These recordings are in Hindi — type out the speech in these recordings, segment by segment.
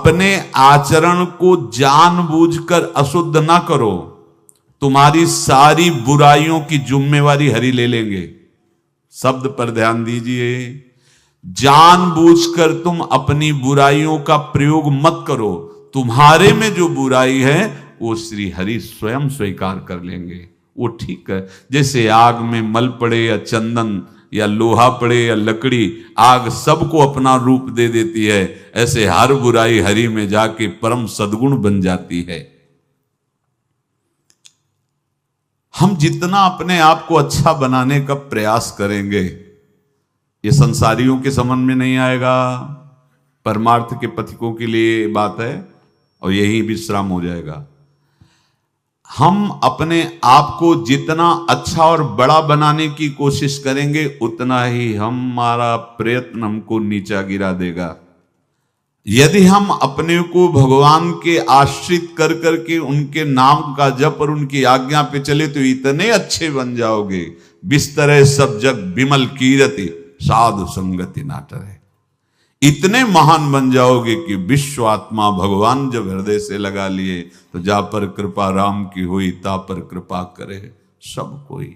अपने आचरण को जानबूझकर अशुद्ध ना करो, तुम्हारी सारी बुराइयों की जिम्मेवारी हरि ले लेंगे। शब्द पर ध्यान दीजिए, जानबूझकर तुम अपनी बुराइयों का प्रयोग मत करो, तुम्हारे में जो बुराई है वो श्री हरि स्वयं स्वीकार कर लेंगे। वो ठीक है, जैसे आग में मल पड़े या चंदन या लोहा पड़े या लकड़ी, आग सबको अपना रूप दे देती है, ऐसे हर बुराई हरि में जाके परम सद्गुण बन जाती है। हम जितना अपने आप को अच्छा बनाने का प्रयास करेंगे, ये संसारियों के समझ में नहीं आएगा, परमार्थ के पथिकों के लिए बात है और यही विश्राम हो जाएगा। हम अपने आप को जितना अच्छा और बड़ा बनाने की कोशिश करेंगे, उतना ही हमारा प्रयत्न हमको नीचा गिरा देगा। यदि हम अपने को भगवान के आश्रित कर करके उनके नाम का जप और उनकी आज्ञा पे चले तो इतने अच्छे बन जाओगे, बिस्तरे सब जग विमल कीरति साधु संगति नाटर है। इतने महान बन जाओगे कि विश्व आत्मा भगवान जब हृदय से लगा लिए तो जा पर कृपा राम की हुई, ता पर कृपा करे सब कोई।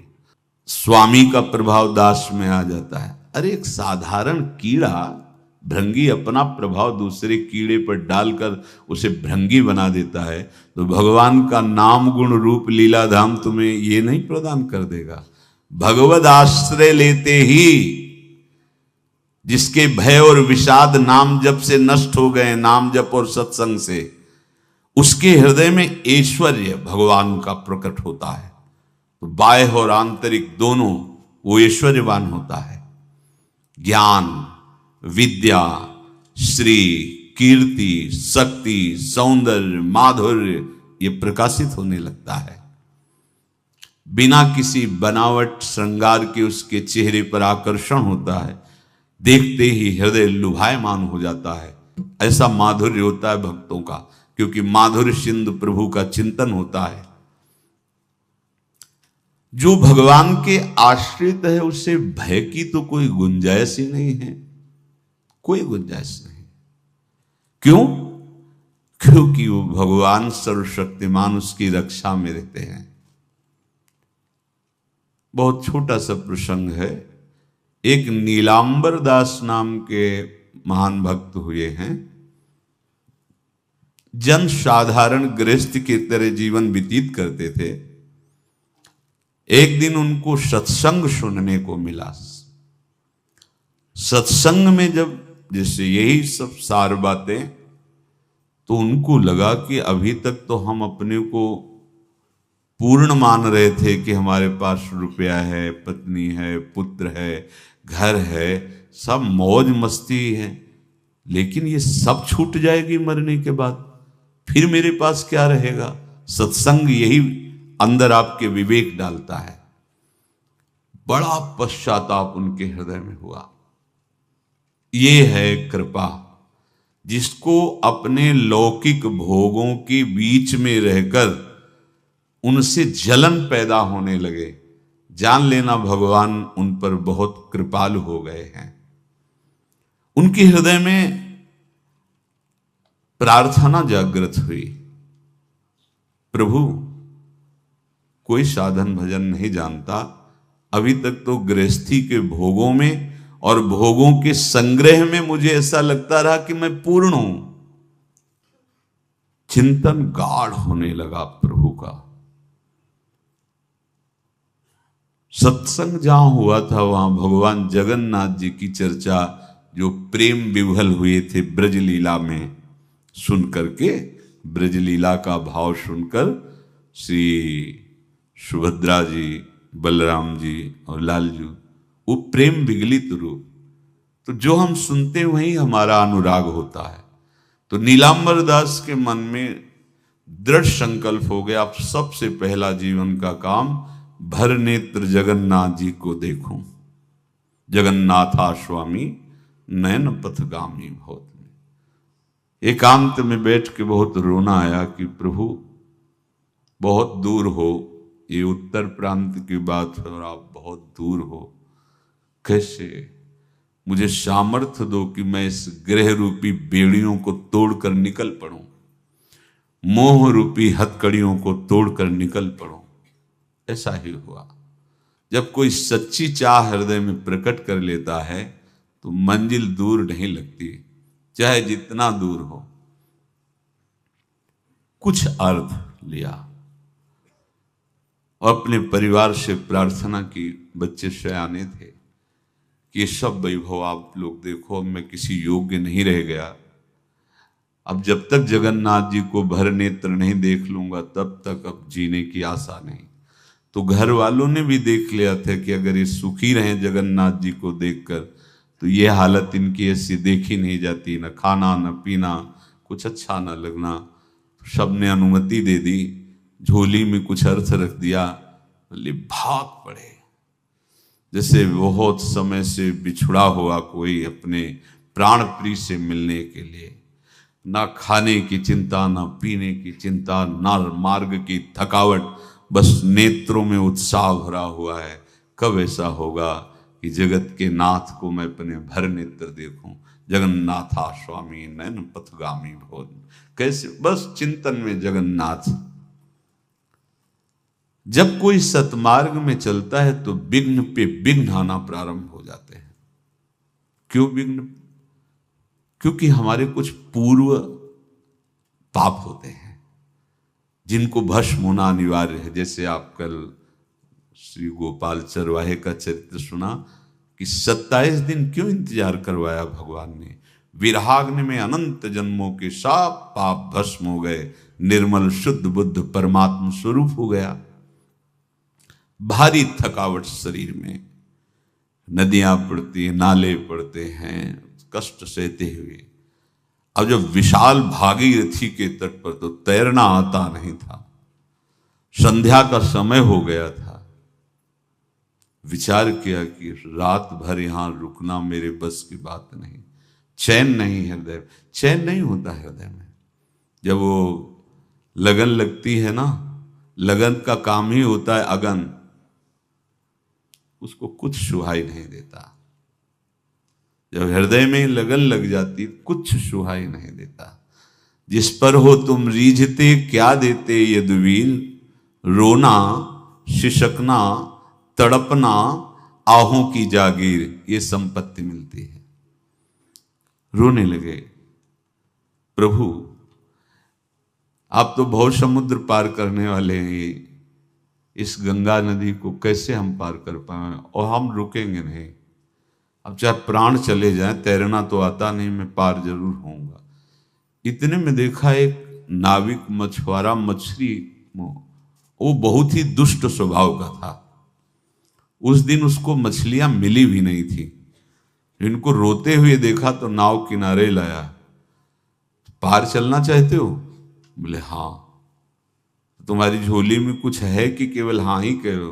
स्वामी का प्रभाव दास में आ जाता है। अरे एक साधारण कीड़ा भृंगी अपना प्रभाव दूसरे कीड़े पर डालकर उसे भृंगी बना देता है, तो भगवान का नाम गुण रूप लीला धाम तुम्हें ये नहीं प्रदान कर देगा। भगवद आश्रय लेते ही जिसके भय और विषाद नाम जप से नष्ट हो गए, नाम जप और सत्संग से, उसके हृदय में ऐश्वर्य भगवान का प्रकट होता है। तो बाह्य और आंतरिक दोनों वो ऐश्वर्यवान होता है। ज्ञान, विद्या, श्री, कीर्ति, शक्ति, सौंदर्य, माधुर्य ये प्रकाशित होने लगता है। बिना किसी बनावट श्रृंगार के उसके चेहरे पर आकर्षण होता है, देखते ही हृदय लुभायमान हो जाता है। ऐसा माधुर्य होता है भक्तों का, क्योंकि माधुर्य सिंधु प्रभु का चिंतन होता है। जो भगवान के आश्रित है उसे भय की तो कोई गुंजाइश ही नहीं है, कोई गुंजाइश नहीं। क्यों? क्योंकि वो भगवान सर्वशक्तिमान उसकी रक्षा में रहते हैं। बहुत छोटा सा प्रसंग है। एक नीलांबर दास नाम के महान भक्त हुए हैं। जन साधारण गृहस्थ की तरह जीवन व्यतीत करते थे। एक दिन उनको सत्संग सुनने को मिला। सत्संग में जब जैसे यही सब सार बातें, तो उनको लगा कि अभी तक तो हम अपने को पूर्ण मान रहे थे कि हमारे पास रुपया है, पत्नी है, पुत्र है, घर है, सब मौज मस्ती है, लेकिन ये सब छूट जाएगी मरने के बाद, फिर मेरे पास क्या रहेगा? सत्संग यही अंदर आपके विवेक डालता है। बड़ा पश्चाताप उनके हृदय में हुआ। ये है कृपा, जिसको अपने लौकिक भोगों के बीच में रहकर उनसे जलन पैदा होने लगे, जान लेना भगवान उन पर बहुत कृपालु हो गए हैं। उनके हृदय में प्रार्थना जागृत हुई, प्रभु कोई साधन भजन नहीं जानता, अभी तक तो गृहस्थी के भोगों में और भोगों के संग्रह में मुझे ऐसा लगता रहा कि मैं पूर्ण हूं। चिंतन गाढ़ होने लगा प्रभु का। सत्संग जहां हुआ था वहां भगवान जगन्नाथ जी की चर्चा, जो प्रेम विह्वल हुए थे ब्रजलीला में, सुन करके, ब्रजलीला का भाव सुनकर श्री सुभद्रा जी, बलराम जी और लालजू, वो प्रेम विगलित रूप, तो जो हम सुनते वही हमारा अनुराग होता है। तो नीलांबर दास के मन में दृढ़ संकल्प हो गया, अब सबसे पहला जीवन का काम भर नेत्र जगन्नाथ जी को देखूं। जगन्नाथा स्वामी नयन पथगामी भवत में एकांत में बैठ के बहुत रोना आया कि प्रभु बहुत दूर हो, ये उत्तर प्रांत की बात है और आप बहुत दूर हो, कैसे? मुझे सामर्थ्य दो कि मैं इस ग्रह रूपी बेड़ियों को तोड़कर निकल पड़ूं, मोह रूपी हथकड़ियों को तोड़कर निकल पड़ूं। ऐसा ही हुआ। जब कोई सच्ची चाह हृदय में प्रकट कर लेता है तो मंजिल दूर नहीं लगती, चाहे जितना दूर हो। कुछ अर्थ लिया और अपने परिवार से प्रार्थना की, बच्चे सयाने थे, कि ये सब वैभव आप लोग देखो, अब मैं किसी योग्य नहीं रह गया। अब जब तक जगन्नाथ जी को भर नेत्र नहीं देख लूंगा तब तक अब जीने की आशा नहीं। तो घर वालों ने भी देख लिया था कि अगर ये सुखी रहे जगन्नाथ जी को देखकर तो ये हालत इनकी ऐसी देखी नहीं जाती, न खाना न पीना, कुछ अच्छा न लगना। सबने अनुमति दे दी, झोली में कुछ अर्थ रख दिया, बोले भाग पड़े। जैसे बहुत समय से बिछुड़ा हुआ कोई अपने प्राण प्रिय से मिलने के लिए, ना खाने की चिंता, ना पीने की चिंता, ना मार्ग की थकावट, बस नेत्रों में उत्साह भरा हुआ है। कब ऐसा होगा कि जगत के नाथ को मैं अपने भर नेत्र देखूं। जगन्नाथा स्वामी नयन पथगामी भोज, कैसे बस चिंतन में जगन्नाथ। जब कोई सतमार्ग में चलता है तो विघ्न पे विघ्न आना प्रारंभ हो जाते हैं। क्यों विघ्न? क्योंकि हमारे कुछ पूर्व पाप होते हैं जिनको भस्म होना अनिवार्य है। जैसे आप कल श्री गोपाल चरवाहे का चरित्र सुना कि 27 दिन क्यों इंतजार करवाया भगवान ने। विरहाग्नि में अनंत जन्मों के सब पाप भस्म हो गए, निर्मल शुद्ध बुद्ध परमात्मा स्वरूप हो गया। भारी थकावट शरीर में, नदियां पड़ती, नाले पड़ते हैं, कष्ट सहते हुए। अब जब विशाल भागीरथी के तट पर तो तैरना आता नहीं था, संध्या का समय हो गया था। विचार किया कि रात भर यहां रुकना मेरे बस की बात नहीं। चैन नहीं हृदय, चैन नहीं होता हृदय में। जब वो लगन लगती है ना, लगन का काम ही होता है अगन, उसको कुछ सुहाई नहीं देता। जब हृदय में लगन लग जाती कुछ सुहाई नहीं देता। जिस पर हो तुम रीझते क्या देते यदुवीर, रोना शिशकना तड़पना आहों की जागीर, ये संपत्ति मिलती है। रोने लगे, प्रभु आप तो बहुत समुद्र पार करने वाले हैं, इस गंगा नदी को कैसे हम पार कर पाए, और हम रुकेंगे नहीं। अब चाहे प्राण चले जाएं, तैरना तो आता नहीं, मैं पार जरूर होऊंगा। इतने में देखा एक नाविक मछुआरा मछली, वो बहुत ही दुष्ट स्वभाव का था। उस दिन उसको मछलियां मिली भी नहीं थी। इनको रोते हुए देखा तो नाव किनारे लाया। पार चलना चाहते हो? बोले हाँ। तुम्हारी झोली में कुछ है कि केवल हाँ ही कहो?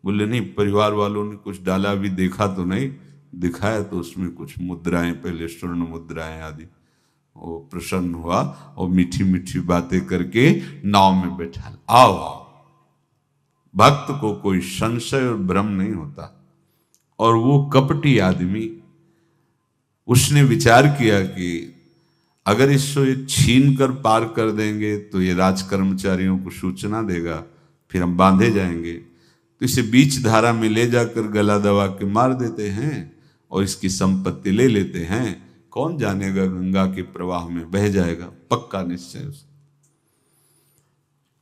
बोले नहीं, परिवार वालों ने कुछ डाला, भी देखा तो नहीं। दिखाया तो उसमें कुछ मुद्राएं, पहले स्वर्ण मुद्राएं आदि। वो प्रसन्न हुआ और मीठी मीठी बातें करके नाव में बैठा। आओ आओ। भक्त को कोई संशय और भ्रम नहीं होता। और वो कपटी आदमी, उसने विचार किया कि अगर इसको छीन कर पार कर देंगे तो ये राज कर्मचारियों को सूचना देगा, फिर हम बांधे जाएंगे। तो इसे बीच धारा में ले जाकर गला दबा के मार देते हैं और इसकी संपत्ति ले लेते हैं। कौन जानेगा, गंगा के प्रवाह में बह जाएगा, पक्का निश्चय उसे।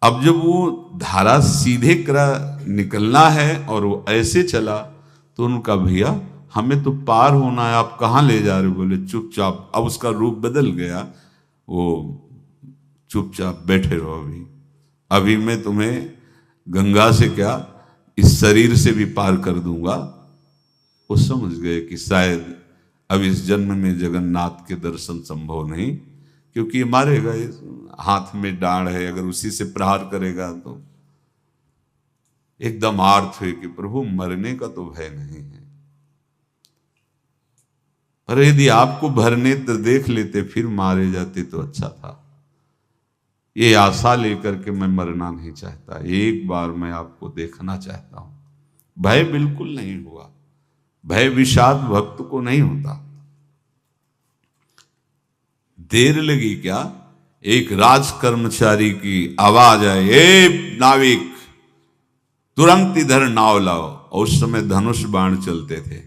अब जब वो धारा सीधे निकलना है और वो ऐसे चला तो उनका भैया हमें तो पार होना है, आप कहाँ ले जा रहे हो? बोले चुपचाप। अब उसका रूप बदल गया, वो चुपचाप बैठे रहो, अभी मैं तुम्हें गंगा से क्या इस शरीर से भी पार कर दूंगा। वो समझ गए कि शायद अब इस जन्म में जगन्नाथ के दर्शन संभव नहीं, क्योंकि मारेगा, हाथ में डांड है, अगर उसी से प्रहार करेगा तो। एकदम आर्थ हुए कि प्रभु मरने का तो भय नहीं है, पर यदि आपको भरने तो देख लेते फिर मारे जाते तो अच्छा था। ये आशा लेकर के मैं मरना नहीं चाहता, एक बार मैं आपको देखना चाहता हूं। भय बिल्कुल नहीं हुआ। भय विषाद भक्त को नहीं होता। देर लगी क्या, एक राज कर्मचारी की आवाज आई, ए नाविक तुरंत इधर नाव लाओ। और उस समय धनुष बाण चलते थे,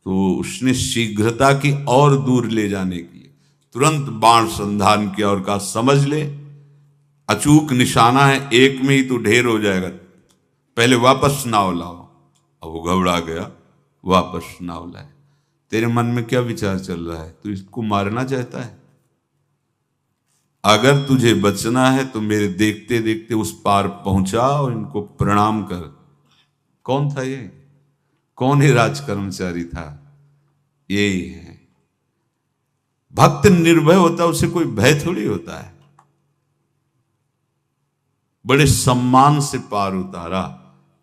तो उसने शीघ्रता की और दूर ले जाने के लिए तुरंत बाण संधान किया और कहा समझ ले अचूक निशाना है, एक में ही तो ढेर हो जाएगा, पहले वापस नाव लाओ। अब वो घबरा गया, वापस नाव लाए। तेरे मन में क्या विचार चल रहा है, तू इसको मारना चाहता है? अगर तुझे बचना है तो मेरे देखते देखते उस पार पहुंचा और इनको प्रणाम कर। कौन था ये? कौन ही राज कर्मचारी था? यही है भक्त। निर्भय होता, उसे कोई भय थोड़ी होता है। बड़े सम्मान से पार उतारा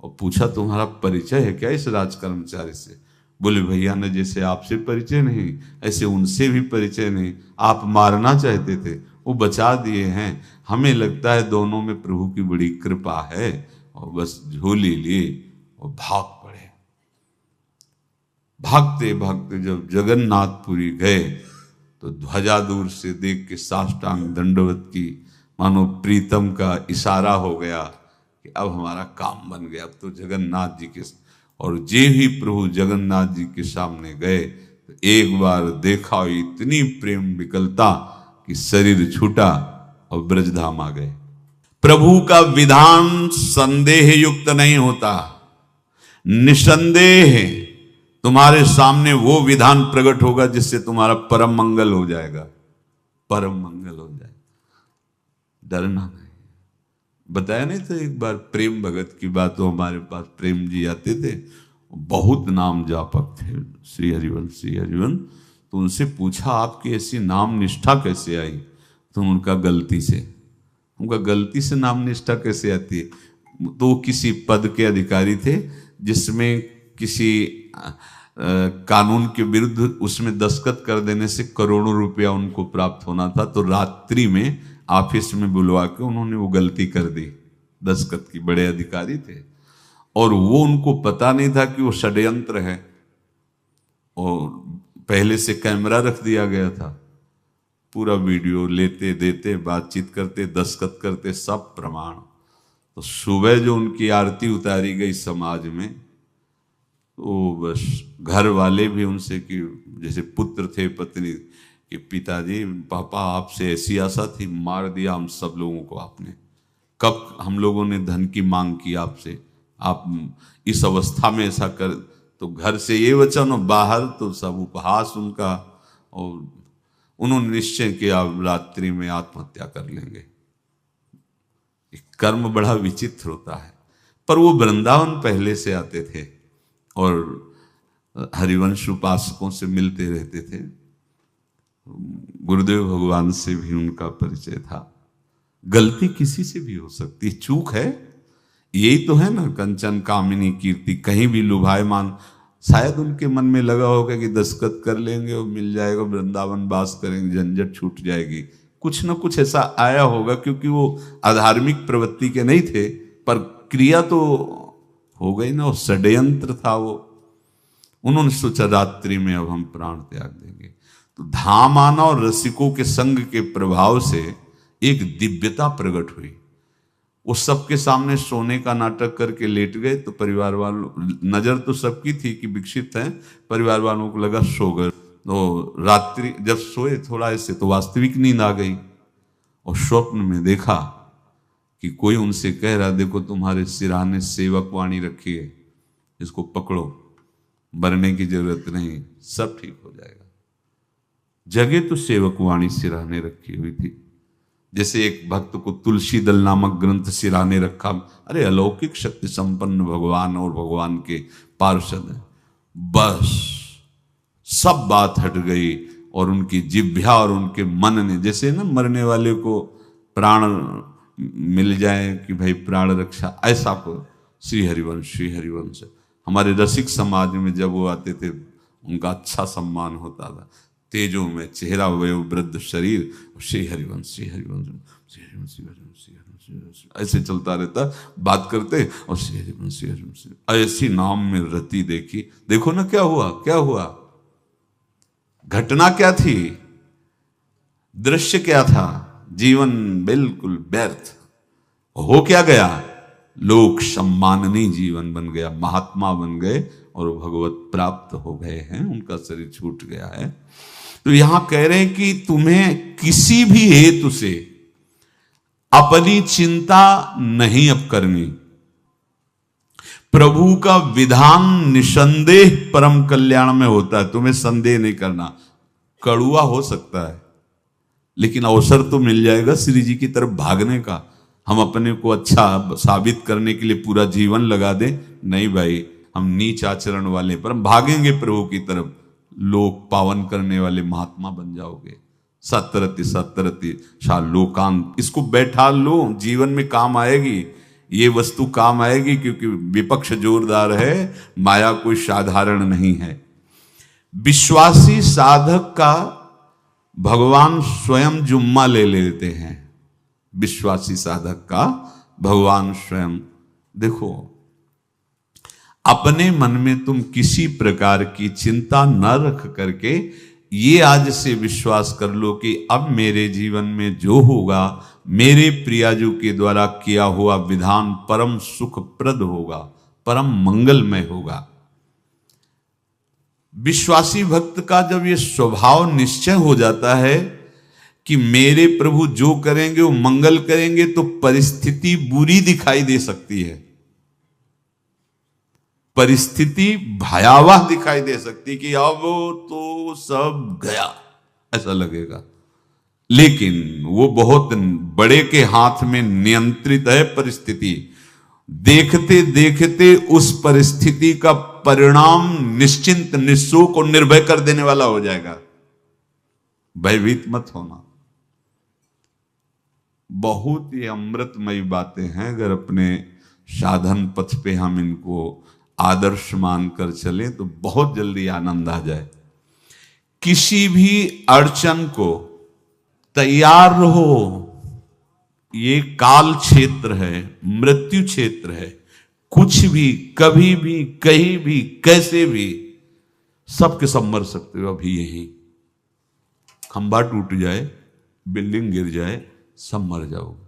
और पूछा तुम्हारा परिचय है क्या इस राज कर्मचारी से? बोले भैया ने जैसे आपसे परिचय नहीं, ऐसे उनसे भी परिचय नहीं। आप मारना चाहते थे, वो बचा दिए हैं। हमें लगता है दोनों में प्रभु की बड़ी कृपा है। और बस झोली लिए और भाग पड़े। भागते भागते जब जगन्नाथपुरी गए तो ध्वजा दूर से देख के साष्टांग दंडवत की, मानो प्रीतम का इशारा हो गया कि अब हमारा काम बन गया। अब तो जगन्नाथ जी के, और जे ही प्रभु जगन्नाथ जी के सामने गए तो एक बार देखा इतनी प्रेम विकलता कि शरीर छूटा और ब्रजधाम आ गए। प्रभु का विधान संदेह युक्त नहीं होता, निसंदेह तुम्हारे सामने वो विधान प्रकट होगा जिससे तुम्हारा परम मंगल हो जाएगा, परम मंगल हो जाएगा। डरना नहीं। बताया नहीं था एक बार प्रेम भगत की बात, तो हमारे पास प्रेम जी आते थे, बहुत नाम जापक थे, श्री हरिवंश श्री हरिवंश। तो उनसे पूछा आपकी ऐसी नाम निष्ठा कैसे आई? तो उनका गलती से नाम निष्ठा कैसे आती है? तो किसी पद के अधिकारी थे जिसमें किसी कानून के विरुद्ध उसमें दस्तखत कर देने से करोड़ों रुपया उनको प्राप्त होना था। तो रात्रि में ऑफिस में बुलवा के उन्होंने वो गलती कर दी, दस्तखत की। बड़े अधिकारी थे और वो उनको पता नहीं था कि वो षड्यंत्र है, और पहले से कैमरा रख दिया गया था। पूरा वीडियो लेते देते, बातचीत करते, दस्तखत करते, सब प्रमाण। तो सुबह जो उनकी आरती उतारी गई समाज में, तो बस घर वाले भी उनसे कि जैसे पुत्र थे पत्नी कि पिताजी पापा आपसे ऐसी आशा थी, मार दिया हम सब लोगों को आपने। कब हम लोगों ने धन की मांग की आपसे, आप इस अवस्था में ऐसा कर। तो घर से ये वचन और बाहर तो सब उपहास उनका, और उन्होंने निश्चय किया रात्रि में आत्महत्या कर लेंगे। कर्म बड़ा विचित्र होता है। पर वो वृंदावन पहले से आते थे और हरिवंश उपासकों से मिलते रहते थे। गुरुदेव भगवान से भी उनका परिचय था। गलती किसी से भी हो सकती, चूक है, यही तो है ना। कंचन कामिनी कीर्ति, कहीं भी लुभायमान। शायद उनके मन में लगा होगा कि दस्तखत कर लेंगे और मिल जाएगा, वृंदावन वास करेंगे, झंझट छूट जाएगी। कुछ ना कुछ ऐसा आया होगा, क्योंकि वो अधार्मिक प्रवृत्ति के नहीं थे, पर क्रिया तो हो गई ना, वो षड्यंत्र था वो। उन्होंने सोचा रात्रि में अब हम प्राण त्याग देंगे। तो धाम आना और रसिकों के संग के प्रभाव से एक दिव्यता प्रकट हुई। वो सबके सामने सोने का नाटक करके लेट गए। तो परिवार वालों, नजर तो सबकी थी कि विकसित हैं, परिवार वालों को लगा सो गए। तो रात्रि जब सोए थोड़ा ऐसे, तो वास्तविक नींद आ गई और स्वप्न में देखा कि कोई उनसे कह रहा, देखो तुम्हारे सिरहाने सेवक वाणी रखी है, इसको पकड़ो, मरने की जरूरत नहीं, सब ठीक हो जाएगा। जगह तो सेवक वाणी सिरहाने रखी हुई थी। जैसे एक भक्त को तुलसी दल नामक ग्रंथ सिरहाने रखा। अरे अलौकिक शक्ति संपन्न भगवान और भगवान के पार्षद हैं। बस सब बात हट गई और उनकी जिह्वा और उनके मन ने, जैसे ना मरने वाले को प्राण मिल जाए कि भाई प्राण रक्षा, ऐसा को श्री हरिवंश हमारे रसिक समाज में जब वो आते थे उनका अच्छा सम्मान होता था। तेजों में चेहरा, वयो वृद्ध शरीर, श्री हरिवंश ऐसे चलता रहता, बात करते और श्री हरिवंश ऐसी नाम में रति देखी। देखो ना क्या हुआ, घटना क्या थी। दृश्य क्या था? जीवन बिल्कुल व्यर्थ। हो क्या गया? लोक सम्माननीय जीवन बन गया, महात्मा बन गए और भगवत प्राप्त हो गए हैं, उनका शरीर छूट गया है। तो यहां कह रहे हैं कि तुम्हें किसी भी हेतु से अपनी चिंता नहीं अब करनी। प्रभु का विधान निसंदेह परम कल्याण में होता है, तुम्हें संदेह नहीं करना। कड़ुआ हो सकता है लेकिन अवसर तो मिल जाएगा श्री जी की तरफ भागने का। हम अपने को अच्छा साबित करने के लिए पूरा जीवन लगा दें, नहीं भाई, हम नीच आचरण वाले पर हम भागेंगे प्रभु की तरफ, लोक पावन करने वाले महात्मा बन जाओगे। सतरति सतरति शा लोकांत, इसको बैठा लो, जीवन में काम आएगी, ये वस्तु काम आएगी, क्योंकि विपक्ष जोरदार है, माया कोई साधारण नहीं है। विश्वासी साधक का भगवान स्वयं जुम्मा ले लेते हैं। विश्वासी साधक का भगवान स्वयं, देखो अपने मन में तुम किसी प्रकार की चिंता न रख करके ये आज से विश्वास कर लो कि अब मेरे जीवन में जो होगा, मेरे प्रियाजू के द्वारा किया हुआ विधान परम सुखप्रद होगा, परम मंगलमय होगा। विश्वासी भक्त का जब ये स्वभाव निश्चय हो जाता है कि मेरे प्रभु जो करेंगे वो मंगल करेंगे, तो परिस्थिति बुरी दिखाई दे सकती है, परिस्थिति भयावह दिखाई दे सकती कि अब तो सब गया, ऐसा लगेगा। लेकिन वो बहुत बड़े के हाथ में नियंत्रित है परिस्थिति। देखते देखते उस परिस्थिति का परिणाम निश्चिंत, निःशोक और निर्भय कर देने वाला हो जाएगा। भयभीत मत होना। बहुत ही अमृतमयी बातें हैं, अगर अपने साधन पथ पे हम इनको आदर्श मानकर चलें तो बहुत जल्दी आनंद आ जाए। किसी भी अड़चन को तैयार रहो, ये काल क्षेत्र है, मृत्यु क्षेत्र है। कुछ भी, कभी भी, कहीं भी, कैसे भी, सब के सब मर सकते हो। अभी यही खंभा टूट जाए, बिल्डिंग गिर जाए, सब मर जाओगे।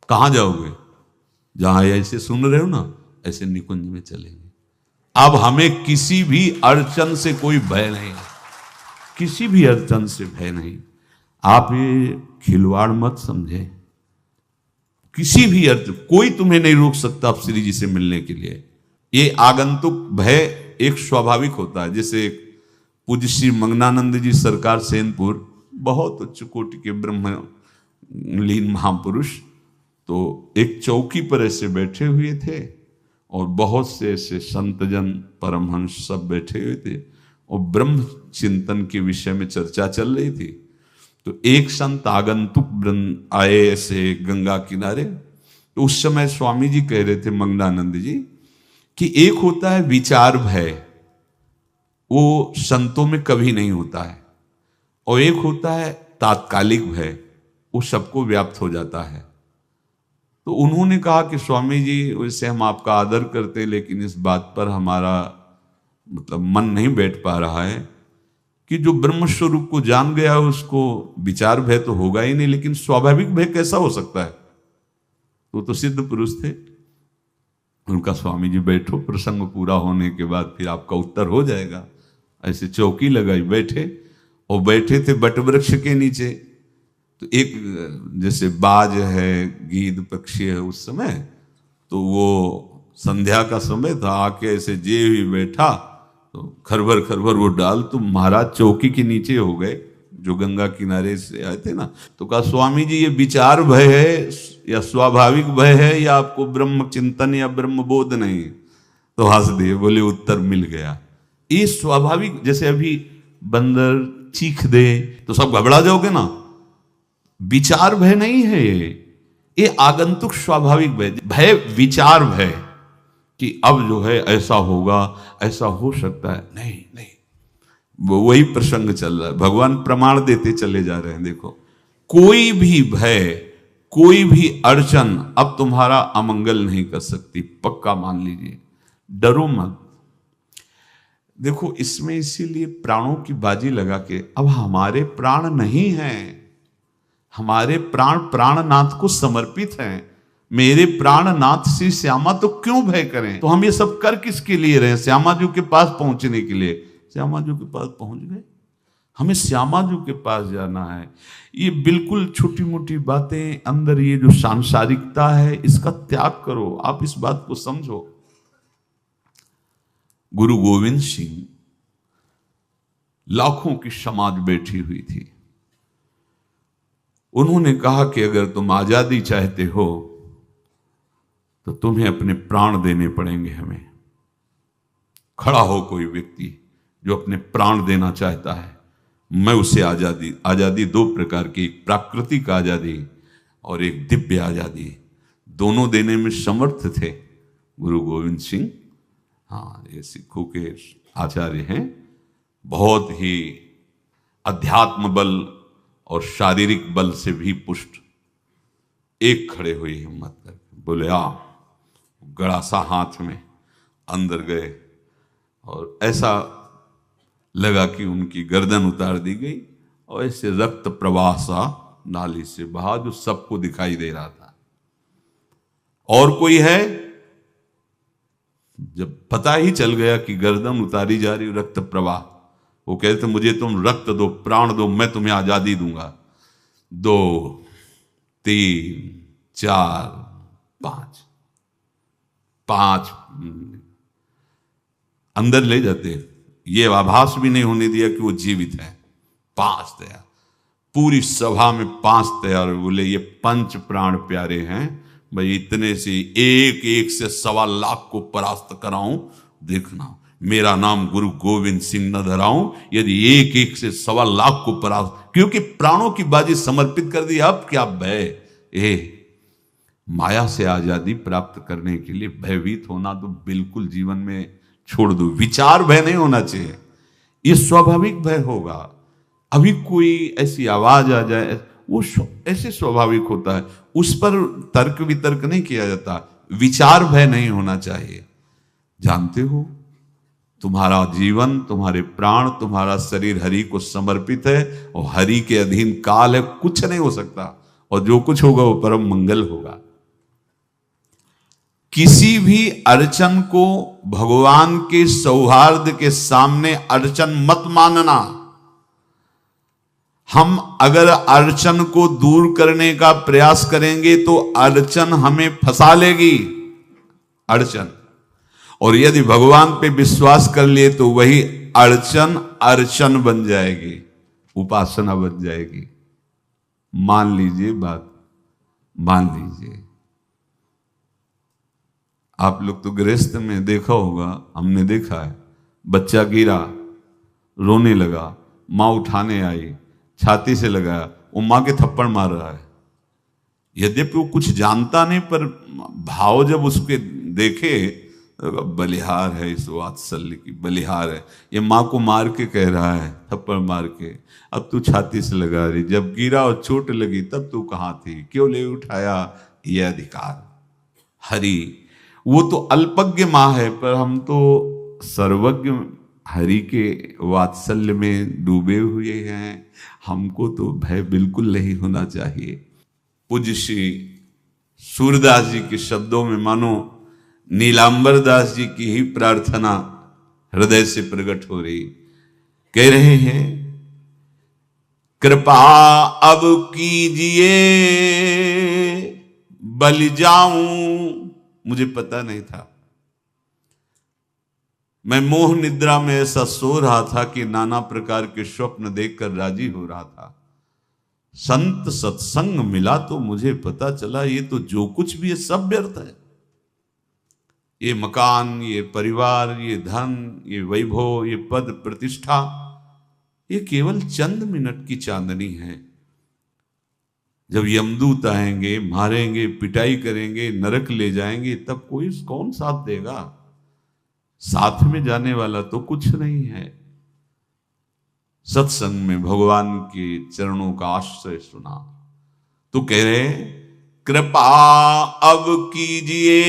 कहां जाओगे? जहां ऐसे सुन रहे हो ना, ऐसे निकुंज में चलेंगे। अब हमें किसी भी अड़चन से कोई भय नहीं, किसी भी अड़चन से भय नहीं। आप ये खिलवाड़ मत समझे। किसी भी अर्थ कोई तुम्हें नहीं रोक सकता आप श्री जी से मिलने के लिए। ये आगंतुक भय एक स्वाभाविक होता है। जैसे पूज्य श्री मंगनानंद जी सरकार सेनपुर, बहुत उच्च कोटि के ब्रह्मलीन महापुरुष, तो एक चौकी पर ऐसे बैठे हुए थे और बहुत से ऐसे संतजन परमहंस सब बैठे हुए थे और ब्रह्म चिंतन के विषय में चर्चा चल रही थी। तो एक संत आगंतुक वृंद आए ऐसे गंगा किनारे। तो उस समय स्वामी जी कह रहे थे, मंगनानंद जी, कि एक होता है विचार भय, वो संतों में कभी नहीं होता है, और एक होता है तात्कालिक भय, वो सबको व्याप्त हो जाता है। तो उन्होंने कहा कि स्वामी जी, वैसे हम आपका आदर करते, लेकिन इस बात पर हमारा मतलब मन नहीं बैठ पा रहा है कि जो ब्रह्म स्वरूप को जान गया है उसको विचार भय तो होगा ही नहीं, लेकिन स्वाभाविक भय कैसा हो सकता है? तो सिद्ध पुरुष थे। उनका स्वामी जी बैठो, प्रसंग पूरा होने के बाद फिर आपका उत्तर हो जाएगा। ऐसे चौकी लगाई, बैठे, और बैठे थे बट वृक्ष के नीचे। तो एक जैसे बाज है, गीद पक्षी है, उस समय तो वो संध्या का समय था, आके ऐसे जे ही बैठा तो खरबर खरबर वो डाल, तो महाराज चौकी के नीचे हो गए, जो गंगा किनारे से आए थे ना। तो कहा, स्वामी जी ये विचार भय है या स्वाभाविक भय है, या आपको ब्रह्म चिंतन या ब्रह्म बोध नहीं? तो हंस दिए, बोले उत्तर मिल गया। ये स्वाभाविक, जैसे अभी बंदर चीख दे तो सब घबरा जाओगे ना, विचार भय नहीं है ये आगंतुक स्वाभाविक भय। भय विचार भय कि अब जो है ऐसा होगा, ऐसा हो सकता है, नहीं नहीं, वही प्रसंग चल रहा है। भगवान प्रमाण देते चले जा रहे हैं। देखो, कोई भी भय, कोई भी अड़चन अब तुम्हारा अमंगल नहीं कर सकती, पक्का मान लीजिए, डरो मत। देखो, इसमें इसीलिए प्राणों की बाजी लगा के, अब हमारे प्राण नहीं हैं, हमारे प्राण प्राणनाथ को समर्पित हैं। मेरे प्राणनाथ श्री श्यामा तो क्यों भय करें। तो हम ये सब कर किसके लिए रहे? श्यामा जी के पास पहुंचने के लिए। श्यामा जी के पास पहुंच गए, हमें श्यामा जी के पास जाना है। ये बिल्कुल छोटी मोटी बातें, अंदर ये जो सांसारिकता है इसका त्याग करो। आप इस बात को समझो। गुरु गोविंद सिंह, लाखों की समाज बैठी हुई थी। उन्होंने कहा कि अगर तुम आजादी चाहते हो तो तुम्हें अपने प्राण देने पड़ेंगे। हमें खड़ा हो कोई व्यक्ति जो अपने प्राण देना चाहता है, मैं उसे आजादी। आजादी दो प्रकार की, एक प्राकृतिक आजादी और एक दिव्य आजादी। दोनों देने में समर्थ थे गुरु गोविंद सिंह। हाँ, ये सिखों के आचार्य हैं। बहुत ही अध्यात्म बल और शारीरिक बल से भी पुष्ट। एक खड़े हुए हिम्मत करके बोले आ, गड़ा सा हाथ में अंदर गए और ऐसा लगा कि उनकी गर्दन उतार दी गई और ऐसे रक्त प्रवाह सा नाली से बहा, जो सबको दिखाई दे रहा था। और कोई है? जब पता ही चल गया कि गर्दन उतारी जा रही, रक्त प्रवाह, वो कहते मुझे तुम रक्त दो, प्राण दो, मैं तुम्हें आजादी दूंगा। 2 3 4 5 अंदर ले जाते, ये आभास भी नहीं होने दिया कि वो जीवित है। 5 तैयार, पूरी सभा में 5 तैयार। बोले ये पंच प्राण प्यारे हैं भाई, इतने से एक एक से 1.25 लाख को परास्त कराऊं, देखना मेरा नाम गुरु गोविंद सिंह न धराऊं यदि एक एक से 1.25 लाख को परास्त। क्योंकि प्राणों की बाजी समर्पित कर दी। अब क्या भय? माया से आजादी प्राप्त करने के लिए भयभीत होना तो बिल्कुल जीवन में छोड़ दो। विचार भय नहीं होना चाहिए, ये स्वाभाविक भय होगा। अभी कोई ऐसी आवाज आ जाए, वो ऐसे स्वाभाविक होता है, उस पर तर्क वितर्क नहीं किया जाता। विचार भय नहीं होना चाहिए। जानते हो, तुम्हारा जीवन, तुम्हारे प्राण, तुम्हारा शरीर हरि को समर्पित है और हरि के अधीन काल है, कुछ नहीं हो सकता। और जो कुछ होगा वो परम मंगल होगा। किसी भी अड़चन को भगवान के सौहार्द के सामने अड़चन मत मानना। हम अगर अड़चन को दूर करने का प्रयास करेंगे तो अड़चन हमें फंसा लेगी। अड़चन, और यदि भगवान पे विश्वास कर लिए तो वही अड़चन अर्चन बन जाएगी, उपासना बन जाएगी। मान लीजिए बात, मान लीजिए आप लोग तो गृहस्थ में देखा होगा, हमने देखा है, बच्चा गिरा, रोने लगा, माँ उठाने आई, छाती से लगाया, वो माँ के थप्पड़ मार रहा है। यद्यपि वो कुछ जानता नहीं, पर भाव जब उसके देखे, बलिहार है इस वात्सल्य की, बलिहार है, ये माँ को मार के कह रहा है, थप्पड़ मार के, अब तू छाती से लगा रही, जब गिरा और चोट लगी तब तू कहाँ थी, क्यों ले उठाया? ये अधिकार हरि। वो तो अल्पज्ञ माँ है, पर हम तो सर्वज्ञ हरि के वात्सल्य में डूबे हुए हैं। हमको तो भय बिल्कुल नहीं होना चाहिए। पूज्य श्री सूरदास जी के शब्दों में मानो नीलांबर दास जी की ही प्रार्थना हृदय से प्रकट हो रही। कह रहे हैं, कृपा अब कीजिए बलि जाऊं। मुझे पता नहीं था, मैं मोह निद्रा में ऐसा सो रहा था कि नाना प्रकार के स्वप्न देखकर राजी हो रहा था। संत सत्संग मिला तो मुझे पता चला ये तो जो कुछ भी है सब व्यर्थ है। ये मकान, ये परिवार, ये धन, ये वैभव, ये पद प्रतिष्ठा, ये केवल चंद मिनट की चांदनी है। जब यमदूत आएंगे, मारेंगे, पिटाई करेंगे, नरक ले जाएंगे, तब कोई कौन साथ देगा? साथ में जाने वाला तो कुछ नहीं है। सत्संग में भगवान के चरणों का आश्रय सुना तो कह रहे, कृपा अब कीजिए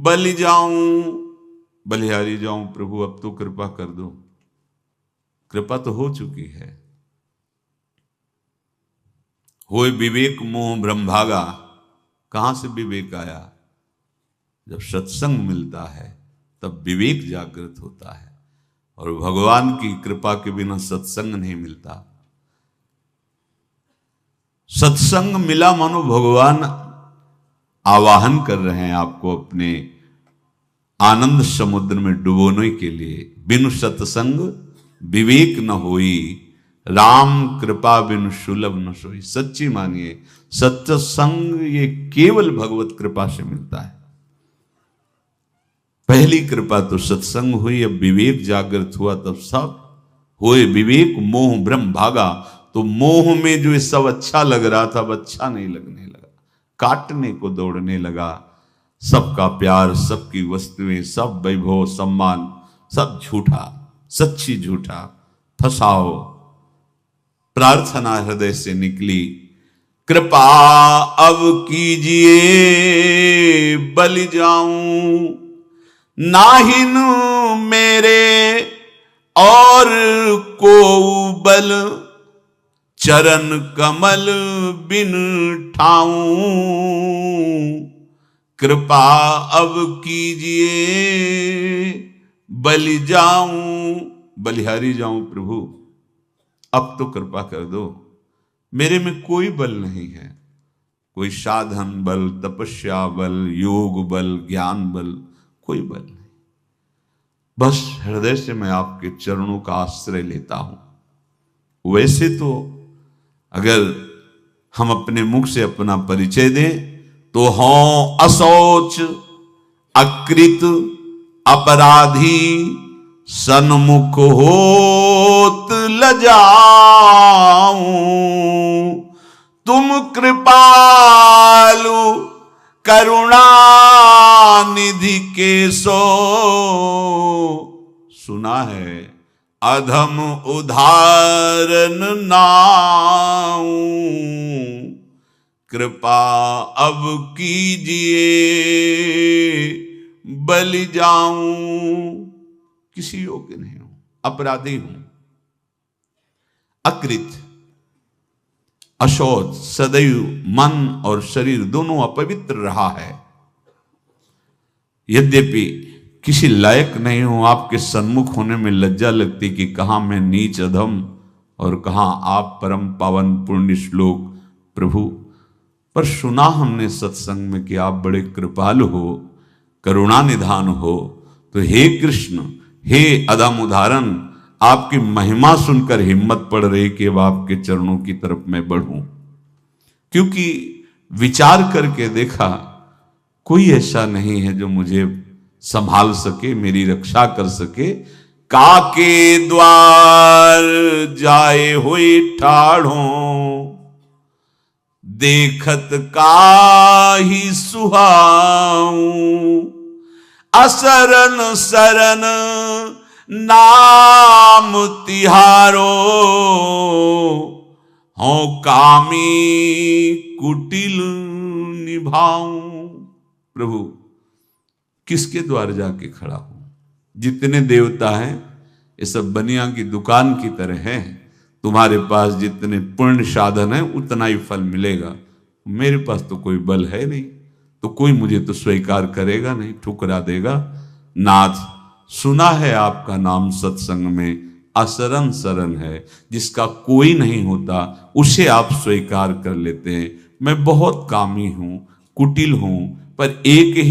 बलि जाऊं, बलिहारी जाऊं प्रभु, अब तो कृपा कर दो। कृपा तो हो चुकी है। होए विवेक मोह भ्रम भागा। कहां से विवेक आया? जब सत्संग मिलता है तब विवेक जागृत होता है, और भगवान की कृपा के बिना सत्संग नहीं मिलता। सत्संग मिला मानो भगवान आवाहन कर रहे हैं आपको अपने आनंद समुद्र में डुबोने के लिए। बिनु सत्संग विवेक न होई, राम कृपा बिनु सुलभ न सोई। सच्ची मानिए, सत्संग ये केवल भगवत कृपा से मिलता है। पहली कृपा तो सत्संग हुई, अब विवेक जागृत हुआ, तब सब होए विवेक मोह भ्रम भागा। तो मोह में जो ये सब अच्छा लग रहा था, अब अच्छा नहीं लगने लगा, काटने को दौड़ने लगा। सबका प्यार, सबकी वस्तुएं, सब वैभव सम्मान, सब झूठा, सच्ची झूठा। फसाओ। प्रार्थना हृदय से निकली, कृपा अब कीजिए बलि जाऊं, नाहिन मेरे और को बल, चरण कमल बिन ठाऊं, कृपा अब कीजिए बलि जाऊं। बलिहारी जाऊं प्रभु, अब तो कृपा कर दो। मेरे में कोई बल नहीं है, कोई साधन बल, तपस्या बल, योग बल, ज्ञान बल, कोई बल नहीं। बस हृदय से मैं आपके चरणों का आश्रय लेता हूं। वैसे तो अगर हम अपने मुख से अपना परिचय दें तो हों असौच, अकृत, अपराधी, सन्मुख होत लजाऊं, तुम कृपालु करुणा निधि के सो, सुना है अधम उदाहरण नाऊं, कृपा अब कीजिए बलि जाऊं। किसी योग्य नहीं हूं, अपराधी हूं, अकृत, अशौच, सदैव मन और शरीर दोनों अपवित्र रहा है। यद्यपि किसी लायक नहीं हूं, आपके सन्मुख होने में लज्जा लगती कि कहां मैं नीच अधम और कहां आप परम पावन पुण्य श्लोक प्रभु। पर सुना हमने सत्संग में कि आप बड़े कृपालु हो, करुणा निधान हो, तो हे कृष्ण, हे अधम उदाहरण, आपकी महिमा सुनकर हिम्मत पड़ रही कि अब आपके चरणों की तरफ मैं बढ़ूं। क्योंकि विचार करके देखा, कोई ऐसा नहीं है जो मुझे संभाल सके, मेरी रक्षा कर सके। काके द्वार जाए हुए ठाढ़ों, देखत काहि सुहाऊं, असरन सरन नाम तिहारो, हों कामी कुटिल निभाऊं। प्रभु, किसके द्वार जाके खड़ा हूं? जितने देवता हैं ये सब बनिया की दुकान की तरह हैं। तुम्हारे पास जितने पुण्य साधन है उतना ही फल मिलेगा। मेरे पास तो कोई बल है नहीं, तो कोई मुझे तो स्वीकार करेगा नहीं, ठुकरा देगा। नाथ, सुना है आपका नाम सत्संग में असरन सरन है, जिसका कोई नहीं होता उसे आप स्वीकार कर लेते हैं। मैं बहुत कामी हूं, कुटिल हूं, पर एक ही